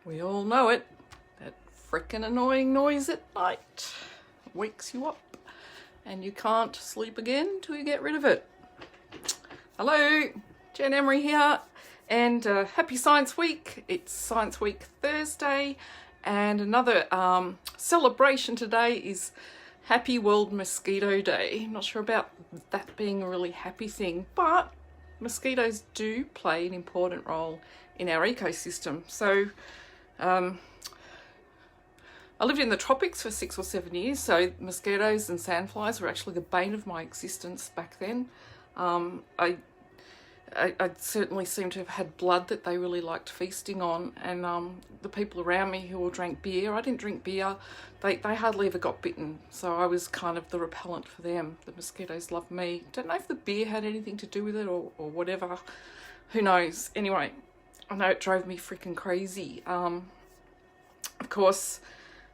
We all know it. That frickin' annoying noise at night wakes you up and you can't sleep again till you get rid of it. Hello, Jen Emery here, and happy Science Week. It's Science Week Thursday, and another celebration today is Happy World Mosquito Day. Not sure about that being a really happy thing, but mosquitoes do play an important role in our ecosystem. So I lived in the tropics for 6 or 7 years, so mosquitoes and sandflies were actually the bane of my existence back then. I certainly seem to have had blood that they really liked feasting on, and the people around me who all drank beer, I didn't drink beer, they hardly ever got bitten, so I was kind of the repellent for them. The mosquitoes loved me. Don't know if the beer had anything to do with it or whatever, who knows. Anyway, I know it drove me freaking crazy. Of course,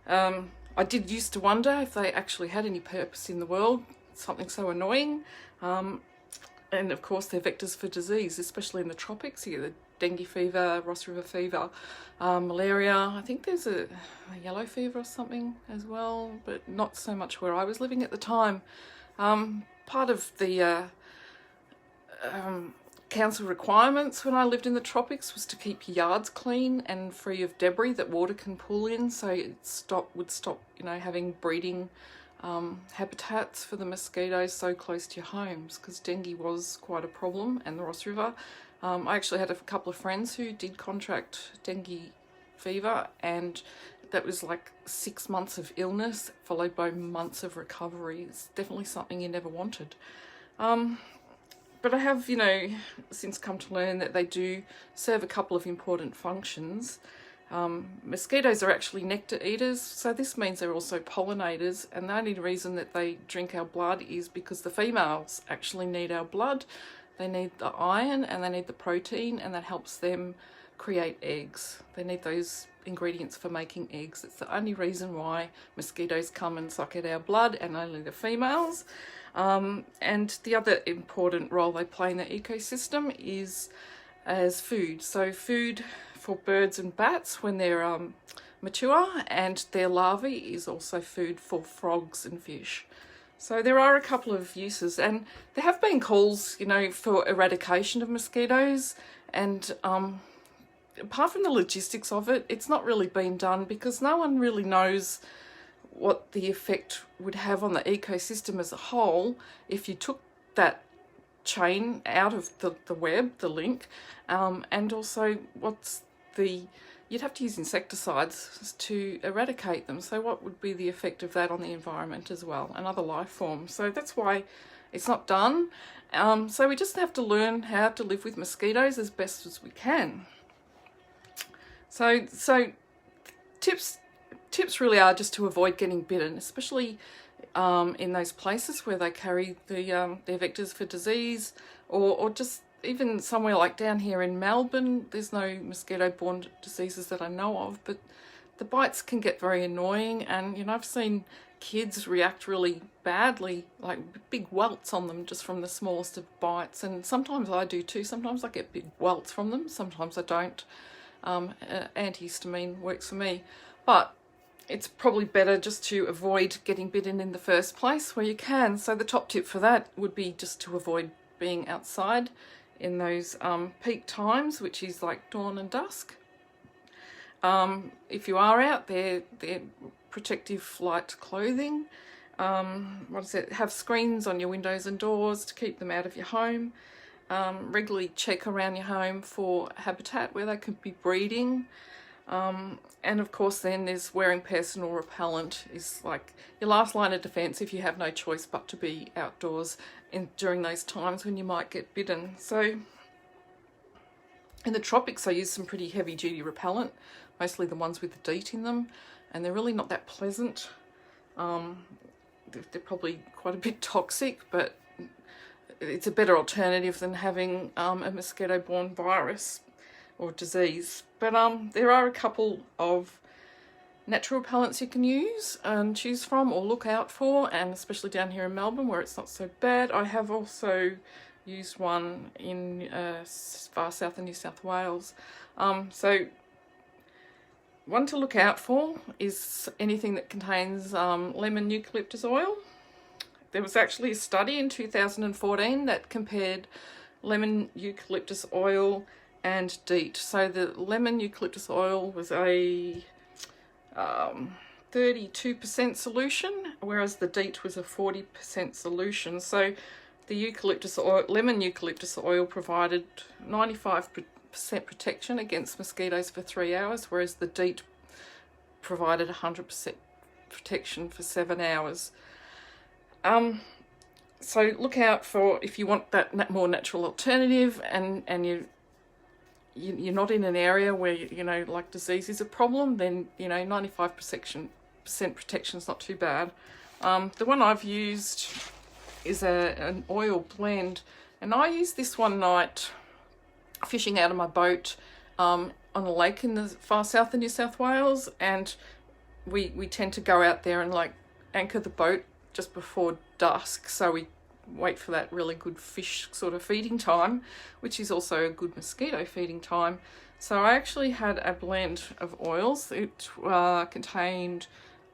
I did used to wonder if they actually had any purpose in the world, something so annoying. And of course they're vectors for disease, especially in the tropics. You get the dengue fever, Ross River fever, malaria. I think there's a yellow fever or something as well, but not so much where I was living at the time. Part of the council requirements when I lived in the tropics was to keep your yards clean and free of debris that water can pull in, so it would stop having breeding habitats for the mosquitoes so close to your homes, because dengue was quite a problem, and the Ross River. I actually had a couple of friends who did contract dengue fever, and that was like 6 months of illness followed by months of recovery. It's definitely something you never wanted. But I have, since come to learn that they do serve a couple of important functions. Mosquitoes are actually nectar eaters, so this means they're also pollinators, and the only reason that they drink our blood is because the females actually need our blood. They need the iron and they need the protein, and that helps them create eggs. They need those ingredients for making eggs. It's the only reason why mosquitoes come and suck at our blood, and only the females. And the other important role they play in the ecosystem is as food. So food for birds and bats when they're mature, and their larvae is also food for frogs and fish. So there are a couple of uses, and there have been calls, for eradication of mosquitoes, and apart from the logistics of it, it's not really been done because no one really knows what the effect would have on the ecosystem as a whole if you took that chain out of the web, the link, and also you'd have to use insecticides to eradicate them. So what would be the effect of that on the environment as well, and other life forms? So that's why it's not done. So we just have to learn how to live with mosquitoes as best as we can. So tips really are just to avoid getting bitten, especially in those places where they carry their vectors for disease, or just even somewhere like down here in Melbourne. There's no mosquito-borne diseases that I know of, but the bites can get very annoying, and I've seen kids react really badly, like big welts on them just from the smallest of bites, and sometimes I do too. Sometimes I get big welts from them, sometimes I don't. Antihistamine works for me, but it's probably better just to avoid getting bitten in the first place where you can. So the top tip for that would be just to avoid being outside in those peak times, which is like dawn and dusk. If you are out there, they're protective light clothing. Have screens on your windows and doors to keep them out of your home. Regularly check around your home for habitat where they could be breeding. And of course then there's wearing personal repellent is like your last line of defence if you have no choice but to be outdoors during those times when you might get bitten. So in the tropics I use some pretty heavy duty repellent, mostly the ones with the DEET in them, and they're really not that pleasant. They're probably quite a bit toxic, but it's a better alternative than having a mosquito-borne virus or disease. But there are a couple of natural repellents you can use and choose from or look out for, and especially down here in Melbourne where it's not so bad. I have also used one in far south of New South Wales. So one to look out for is anything that contains lemon eucalyptus oil. There was actually a study in 2014 that compared lemon eucalyptus oil and DEET. So the lemon eucalyptus oil was a 32% solution, whereas the DEET was a 40% solution. So the eucalyptus oil, lemon eucalyptus oil provided 95% protection against mosquitoes for 3 hours, whereas the DEET provided 100% protection for 7 hours. So look out for, if you want that more natural alternative, and you're not in an area where, you know, like disease is a problem, then, you know, 95% protection is not too bad. The one I've used is an oil blend, and I used this one night fishing out of my boat on a lake in the far south of New South Wales, and we tend to go out there and like anchor the boat just before dusk, so we wait for that really good fish sort of feeding time, which is also a good mosquito feeding time. So I actually had a blend of oils. It contained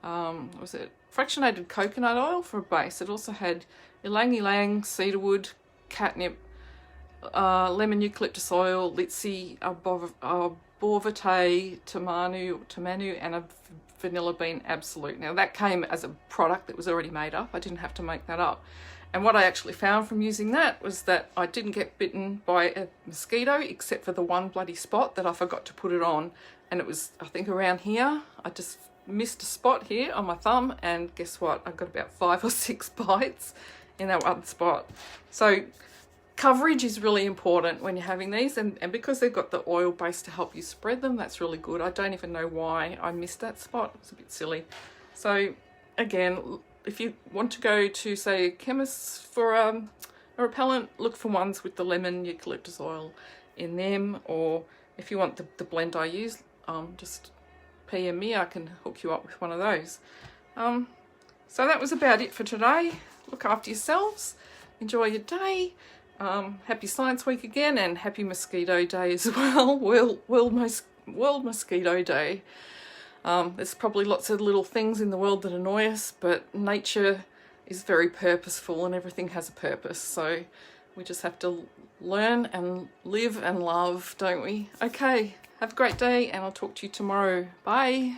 was it fractionated coconut oil for a base. It also had ylang ylang, cedarwood, catnip, lemon eucalyptus oil, litsi, bourvate, tamanu, and a vanilla bean absolute. Now that came as a product that was already made up. I didn't have to make that up. And what I actually found from using that was that I didn't get bitten by a mosquito, except for the one bloody spot that I forgot to put it on. And it was, I think, around here. I just missed a spot here on my thumb, and guess what? I got about 5 or 6 bites in that one spot. So coverage is really important when you're having these, and because they've got the oil base to help you spread them, that's really good. I don't even know why I missed that spot. It was a bit silly. So again, if you want to go to, say, a chemist for a repellent, look for ones with the lemon eucalyptus oil in them, or if you want the blend I use, just PM me, I can hook you up with one of those. So that was about it for today. Look after yourselves, enjoy your day. Happy Science Week again, and happy Mosquito Day as well. World Mosquito Day. There's probably lots of little things in the world that annoy us, but nature is very purposeful and everything has a purpose. So we just have to learn and live and love, don't we? Okay, have a great day, and I'll talk to you tomorrow. Bye.